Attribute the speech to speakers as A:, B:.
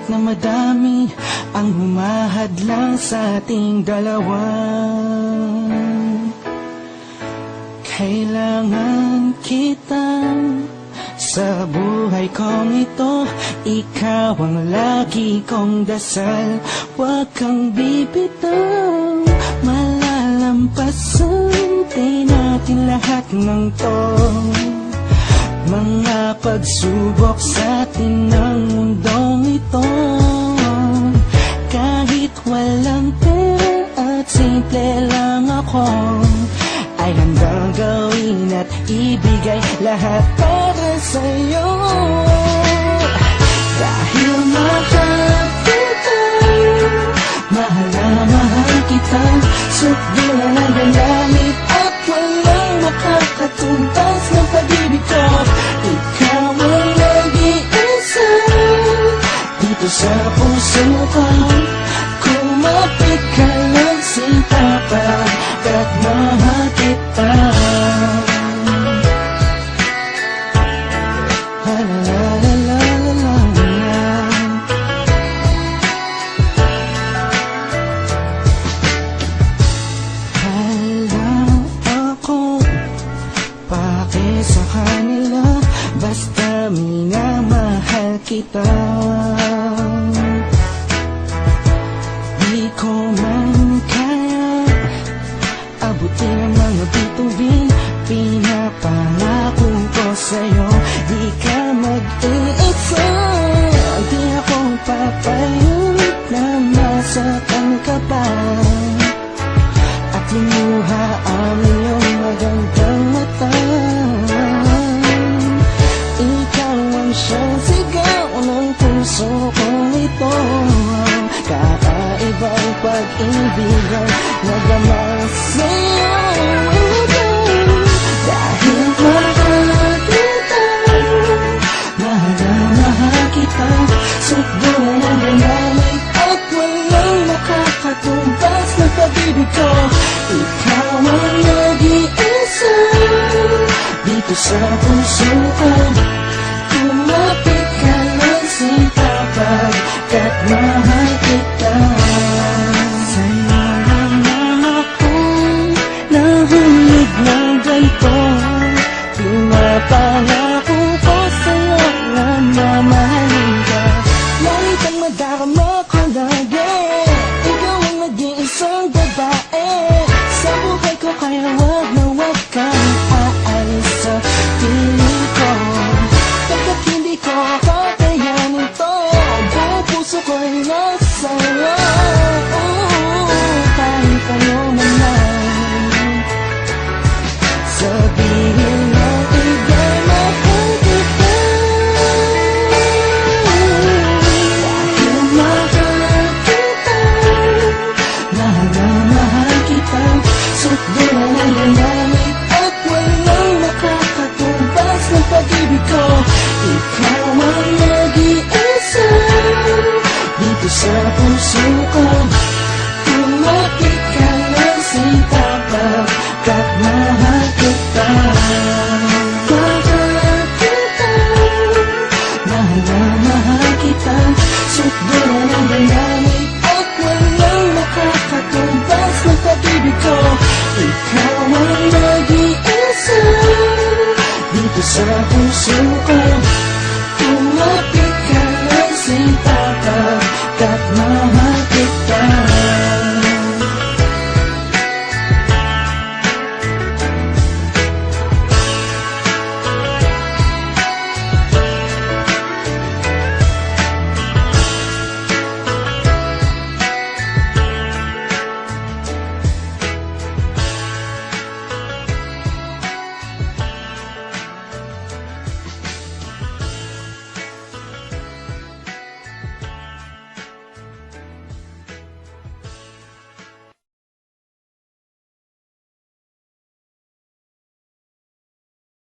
A: Kahit na madami ang humahadlang sa ating dalawa, kailangan kita sa buhay kong ito. Ikaw ang lagi kong dasal, huwag kang bibitaw. Malalampasan din natin lahat ng to, mga pagsubok sa atin ng mundong ito. Kahit walang pera at simple lang ako, ay handang gawin at ibigay lahat para sa'yo. Dahil mahal kita, mahal na mahal kita, sukdulan ang galamit at walang makakatumbas ng pag-ibig ko. Ikaw ang nag-iisa dito sa puso ko. Kumapit ka lang sitapat at mahal kita. La la la la la la la. Alam ako, pake sa kanila, basta minamahal kita. Di ko man kaya abutin ang mga bituin, pinapangako ko sa'yo, di ka mag-iisa. Di ako papayag na masaktan ka pa at limuha ang iyong magandang mata. Ikaw ang siyang sigaw ng puso kong ito, kakaibang pag-ibig ang nagama sa'yo. Dahil mahal kita, mahal na mahal kita, sukdulan ang galamit at walang makakatumbas ng pag-ibig ko. Ikaw ang nag-iisa dito sa puso ko. Kumapit ka lang sitapat at mahal kita. Sa'yo lang ako nahulog ng ganito, pinapangako ko sa'yo na mamahalin ka. Langit ang madarama ko lagi, ikaw ang nag-iisang babae sa buhay ko, kaya wag na wag kang aalis sa piling ko. Pagkat hindi ko kakayanin to, buong puso ko'y nasa'yo. Kahit ano man lang sabihin mo, iba'y mahal kita. Dahil mahal kita, mahal na mahal kita, sukdulan ang galamit at walang makakatumbas ng pag-ibig ko. Ikaw ang nag-iisa dito sa puso ko. Kumapit ka lang sitapat at mahal kita. Mahal kita, mahal na mahal kita, sukdulan ang galamit at walang makakatumbas ng pag-ibig ko. Ikaw ang nag-iisa dito sa puso ko. Kumapit